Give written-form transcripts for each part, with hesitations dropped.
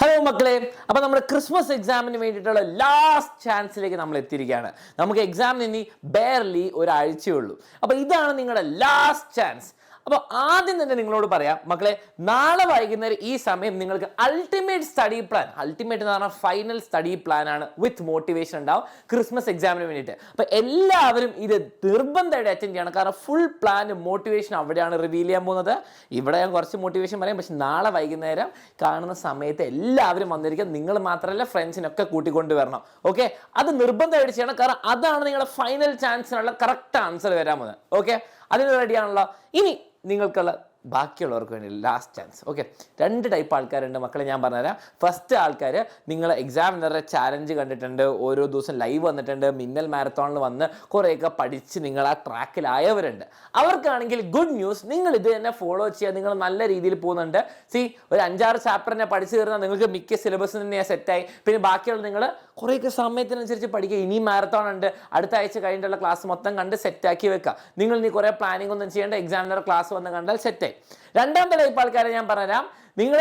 Hello മക്കളെ, അപ്പോൾ നമ്മുടെ ക്രിസ്മസ് എക്സാമിന് വേണ്ടിയിട്ടുള്ള ലാസ്റ്റ് ചാൻസിലേക്ക് നമ്മൾ എത്തിയിരിക്കുകയാണ്. നമുക്ക് എക്സാമിന് ഇനി ബെയർലി ഒരാഴ്ചയുള്ളൂ. അപ്പോൾ ഇതാണ് നിങ്ങളുടെ ലാസ്റ്റ് ചാൻസ്. അപ്പോൾ ആദ്യം തന്നെ നിങ്ങളോട് പറയാം മക്കളെ, നാളെ വൈകുന്നേരം ഈ സമയം നിങ്ങൾക്ക് അൾട്ടിമേറ്റ് സ്റ്റഡി പ്ലാൻ, അൾട്ടിമേറ്റ് എന്ന് പറഞ്ഞാൽ ഫൈനൽ സ്റ്റഡി പ്ലാൻ ആണ് വിത്ത് മോട്ടിവേഷൻ ഉണ്ടാവും ക്രിസ്മസ് എക്സാമിന് വേണ്ടിയിട്ട്. അപ്പോൾ എല്ലാവരും ഇത് നിർബന്ധമായിട്ട് അറ്റൻഡ് ചെയ്യണം. കാരണം ഫുൾ പ്ലാൻ മോട്ടിവേഷൻ അവിടെയാണ് റിവീൽ ചെയ്യാൻ പോകുന്നത്. ഇവിടെ ഞാൻ കുറച്ച് മോട്ടിവേഷൻ പറയാം, പക്ഷെ നാളെ വൈകുന്നേരം കാണുന്ന സമയത്ത് എല്ലാവരും വന്നിരിക്കുക. നിങ്ങൾ മാത്രമല്ല, ഫ്രണ്ട്സിനൊക്കെ കൂട്ടിക്കൊണ്ട് വരണം. ഓക്കെ, അത് നിർബന്ധമായിട്ട് ചെയ്യണം. കാരണം അതാണ് നിങ്ങളുടെ ഫൈനൽ ചാൻസിനുള്ള കറക്റ്റ് ആൻസർ വരാൻ പോകുന്നത്. ഓക്കെ, അതിന് റെഡിയാണല്ലോ. ഇനി നിങ്ങൾക്കുള്ള ബാക്കിയുള്ളവർക്ക് വേണ്ടി ലാസ്റ്റ് ചാൻസ്. ഓക്കെ, രണ്ട് ടൈപ്പ് ആൾക്കാരുണ്ട് മക്കളെ, ഞാൻ പറഞ്ഞുതരാം. ഫസ്റ്റ് ആൾക്കാർ നിങ്ങൾ എക്സാമിനറുടെ ചാലഞ്ച് കണ്ടിട്ടുണ്ട്, ഓരോ ദിവസം ലൈവ് വന്നിട്ടുണ്ട്, മിന്നൽ മാരത്തോണിൽ വന്ന് കുറേയൊക്കെ പഠിച്ച് നിങ്ങൾ ആ ട്രാക്കിലായവരുണ്ട്. അവർക്കാണെങ്കിൽ ഗുഡ് ന്യൂസ്, നിങ്ങൾ ഇത് തന്നെ ഫോളോ ചെയ്യുക. നിങ്ങൾ നല്ല രീതിയിൽ പോകുന്നുണ്ട്. ഒരു 5-6 ചാപ്റ്ററിനെ പഠിച്ചു തീർന്നാൽ നിങ്ങൾക്ക് മിക്ക സിലബസ് തന്നെ സെറ്റായി. പിന്നെ ബാക്കിയുള്ള നിങ്ങൾ കുറേയൊക്കെ സമയത്തിനനുസരിച്ച് പഠിക്കുക. ഇനി മാരത്തോൺ ഉണ്ട്, അടുത്ത ആഴ്ച കഴിഞ്ഞിട്ടുള്ള ക്ലാസ് മൊത്തം കണ്ട് സെറ്റാക്കി വെക്കുക. നിങ്ങൾ ഇനി കുറേ പ്ലാനിങ് ഒന്നും ചെയ്യേണ്ട, എക്സാമിനർ ക്ലാസ് വന്ന് കണ്ടാൽ സെറ്റായി. രണ്ടാമത്തെ ടൈപ്പ് ആൾക്കാരെ ഞാൻ പറഞ്ഞുതരാം. നിങ്ങൾ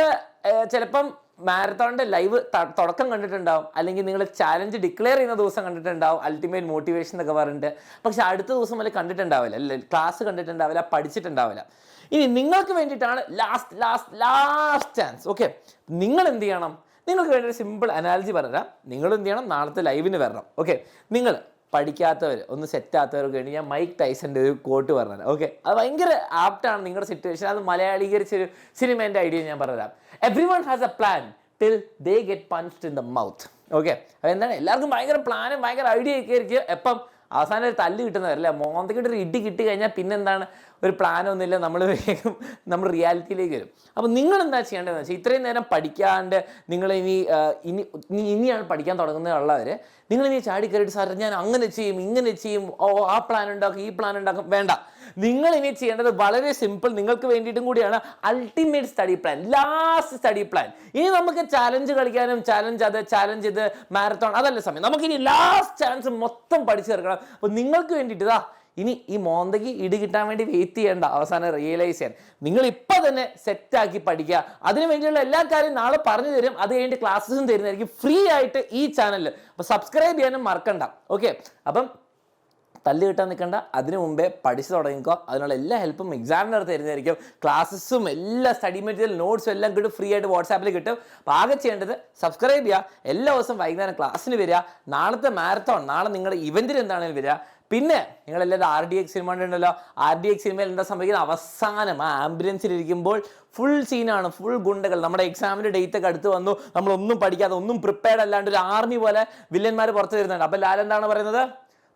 ചിലപ്പം മാരത്തോണിന്റെ ലൈവ് തുടക്കം കണ്ടിട്ടുണ്ടാവും, അല്ലെങ്കിൽ നിങ്ങൾ ചാലഞ്ച് ഡിക്ലെയർ ചെയ്യുന്ന ദിവസം കണ്ടിട്ടുണ്ടാവും, അൾട്ടിമേറ്റ് മോട്ടിവേഷൻ എന്നൊക്കെ പറഞ്ഞിട്ട്. പക്ഷെ അടുത്ത ദിവസം വല്ല കണ്ടിട്ടുണ്ടാവില്ല, അല്ലെ ക്ലാസ് കണ്ടിട്ടുണ്ടാവില്ല, പഠിച്ചിട്ടുണ്ടാവില്ല. ഇനി നിങ്ങൾക്ക് വേണ്ടിയിട്ടാണ് ലാസ്റ്റ് ചാൻസ്. ഓക്കെ, നിങ്ങൾ എന്ത് ചെയ്യണം? നിങ്ങൾക്ക് വേണ്ടി ഒരു സിമ്പിൾ അനാലജി പറഞ്ഞുതരാം. നിങ്ങൾ എന്ത് ചെയ്യണം? നാളത്തെ ലൈവിന് വരണം. ഓക്കെ, നിങ്ങൾ പഠിക്കാത്തവർ, ഒന്ന് സെറ്റാത്തവർക്ക് വേണ്ടി ഞാൻ മൈക്ക് ടൈസന്റെ ഒരു കോട്ട് പറഞ്ഞുതരാം. ഓക്കെ, അത് ഭയങ്കര ആപ്റ്റാണ് നിങ്ങളുടെ സിറ്റുവേഷൻ. അത് മലയാളീകരിച്ചൊരു സിനിമേൻ്റെ ഐഡിയ ഞാൻ പറഞ്ഞുതരാം. Everyone has A plan till they get punched in the mouth. Okay, അപ്പോൾ എന്താണ്, എല്ലാവർക്കും ഭയങ്കര പ്ലാനും ഭയങ്കര ഐഡിയ ഒക്കെ ആയിരിക്കും. എപ്പം അവസാനം ഒരു തല്ല് കിട്ടുന്നവരല്ലേ, മോന്തക്കിട്ടൊരു ഇടി കിട്ടി കഴിഞ്ഞാൽ പിന്നെന്താണ്, ഒരു പ്ലാനൊന്നുമില്ല, നമ്മൾ റിയാലിറ്റിയിലേക്ക് വരും. അപ്പോൾ നിങ്ങൾ എന്താ ചെയ്യേണ്ടതെന്ന് വെച്ചാൽ, ഇത്രയും നേരം പഠിക്കാണ്ട് നിങ്ങൾ ഇനിയാണ് പഠിക്കാൻ തുടങ്ങുന്നതുള്ളവർ, നിങ്ങൾ ഇനി ചാടി കയറിയിട്ട് സാർ ഞാൻ അങ്ങനെ ചെയ്യും, ഇങ്ങനെ ചെയ്യും, ആ പ്ലാൻ ഉണ്ടാക്കും, ഈ പ്ലാൻ ഉണ്ടാക്കും, വേണ്ട. നിങ്ങൾ ഇനി ചെയ്യേണ്ടത് വളരെ സിമ്പിൾ, നിങ്ങൾക്ക് വേണ്ടിയിട്ടും കൂടിയാണ് ultimate study plan, last study plan. ഇനി നമുക്ക് ചാലഞ്ച് കളിക്കാനും ചാലഞ്ച് ഇത് മാരത്തോൺ അതല്ല സമയം. നമുക്കിനി ലാസ്റ്റ് ചാൻസ് മൊത്തം പഠിച്ചു തീർക്കണം. അപ്പോൾ നിങ്ങൾക്ക് വേണ്ടിയിട്ട് ഇനി ഈ മോന്തയ്ക്ക് ഇടി കിട്ടാൻ വേണ്ടി വെയിറ്റ് ചെയ്യേണ്ട, അവസാനം റിയലൈസ് ചെയ്യാൻ നിങ്ങൾ ഇപ്പം തന്നെ സെറ്റാക്കി പഠിക്കുക. അതിനു വേണ്ടിയുള്ള എല്ലാ കാര്യം നാളെ പറഞ്ഞു തരും. അത് കഴിഞ്ഞിട്ട് ക്ലാസ്സും തരുന്നതായിരിക്കും ഫ്രീ ആയിട്ട് ഈ ചാനലിൽ. അപ്പോൾ സബ്സ്ക്രൈബ് ചെയ്യാനും മറക്കണ്ട. ഓക്കെ, അപ്പം തല്ല് കിട്ടാൻ നിൽക്കണ്ട, അതിനു മുമ്പേ പഠിച്ചു തുടങ്ങിക്കോ. അതിനുള്ള എല്ലാ ഹെൽപ്പും എക്സാമിനർ തരുന്നതായിരിക്കും. ക്ലാസ്സസും എല്ലാ സ്റ്റഡി മെറ്റീരിയൽ നോട്ട്സും എല്ലാം കിട്ടും, ഫ്രീ ആയിട്ട് വാട്സാപ്പിൽ കിട്ടും. അപ്പോൾ ആകെ ചെയ്യേണ്ടത് സബ്സ്ക്രൈബ് ചെയ്യുക, എല്ലാ ദിവസവും വൈകുന്നേരം ക്ലാസ്സിന് വരിക. നാളത്തെ മാരത്തോൺ, നാളെ നിങ്ങളുടെ ഇവൻറ്റിന് എന്താണെങ്കിലും വരിക. പിന്നെ നിങ്ങളെല്ലാവരും RDX സിനിമ ഉണ്ടല്ലോ, RDX സിനിമയിൽ എന്താ സംഭവിക്കുന്നത്, അവസാനം ആ ആംബുലൻസിലിരിക്കുമ്പോൾ ഫുൾ സീനാണ്, ഫുൾ ഗുണ്ടകൾ. നമ്മുടെ എക്സാമിൻ്റെ ഡേറ്റ് ഒക്കെ അടുത്ത് വന്നു, നമ്മളൊന്നും പഠിക്കാതെ ഒന്നും പ്രിപ്പയർഡ് അല്ലാണ്ട് ഒരു ആർമി പോലെ വില്ലന്മാർ പുറത്ത് വരുന്നുണ്ട്. അപ്പോൾ ലാൽ എന്താണ് പറയുന്നത്,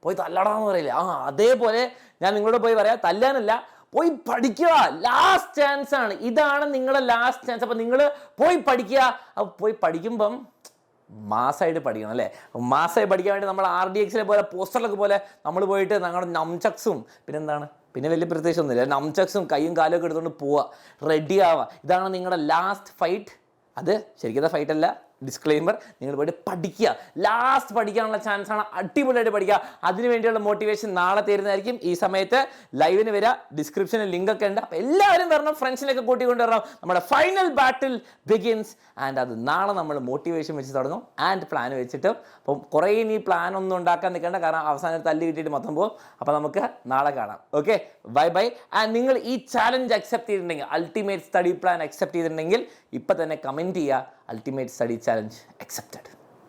പോയി തല്ലടാന്ന് പറയില്ലേ, അതേപോലെ ഞാൻ നിങ്ങളോട് പോയി പറയാം, തല്ലാനല്ല, പോയി പഠിക്കുക. ലാസ്റ്റ് ചാൻസ് ആണ്, ഇതാണ് നിങ്ങളുടെ ലാസ്റ്റ് ചാൻസ്. അപ്പം നിങ്ങൾ പോയി പഠിക്കുക. അപ്പോൾ പോയി പഠിക്കുമ്പം മാസമായിട്ട് പഠിക്കണം, അല്ലേ? മാസമായി പഠിക്കാൻ വേണ്ടി നമ്മൾ RDXലെ പോലെ പോസ്റ്ററിലൊക്കെ പോലെ നമ്മൾ പോയിട്ട് ഞങ്ങളുടെ നംചക്സും പിന്നെ വലിയ പ്രത്യേകിച്ച് ഒന്നുമില്ല, നംചക്സും കൈയും കാലും ഒക്കെ എടുത്തുകൊണ്ട് പോവുക, റെഡി ആവുക. ഇതാണ് നിങ്ങളുടെ ലാസ്റ്റ് ഫൈറ്റ്. അത് ശരിക്കും ഫൈറ്റ് അല്ല, ഡിസ്ക്ലെയിമർ. നിങ്ങൾ പോയിട്ട് പഠിക്കുക, ലാസ്റ്റ് പഠിക്കാനുള്ള ചാൻസ് ആണ്, അടിപൊളിയായിട്ട് പഠിക്കുക. അതിന് വേണ്ടിയുള്ള മോട്ടിവേഷൻ നാളെ തരുന്നതായിരിക്കും. ഈ സമയത്ത് ലൈവിന് വരിക, ഡിസ്ക്രിപ്ഷനിൽ ലിങ്ക് ഒക്കെ ഉണ്ട്. അപ്പോൾ എല്ലാവരും വരണം, ഫ്രണ്ട്സിനൊക്കെ കൂട്ടിക്കൊണ്ട് വരണം. നമ്മുടെ ഫൈനൽ ബാറ്റിൽ ബിഗിൻസ്. ആൻഡ് അത് നാളെ നമ്മൾ മോട്ടിവേഷൻ വെച്ച് തുടങ്ങും, ആൻഡ് പ്ലാൻ വെച്ചിട്ട്. അപ്പം കുറേ ഇനി പ്ലാൻ ഒന്നും ഉണ്ടാക്കാൻ നിൽക്കേണ്ട, കാരണം അവസാനം തല്ല് കിട്ടിയിട്ട് മൊത്തം പോകും. അപ്പോൾ നമുക്ക് നാളെ കാണാം. Okay, by. ആൻഡ് നിങ്ങൾ ഈ ചാലഞ്ച് അക്സെപ്റ്റ് ചെയ്തിട്ടുണ്ടെങ്കിൽ, അൾട്ടിമേറ്റ് സ്റ്റഡി പ്ലാൻ അക്സെപ്റ്റ് ചെയ്തിട്ടുണ്ടെങ്കിൽ ഇപ്പം തന്നെ കമൻറ്റ് ചെയ്യുക, അൾട്ടിമേറ്റ് സ്റ്റഡി ചാലഞ്ച് accepted.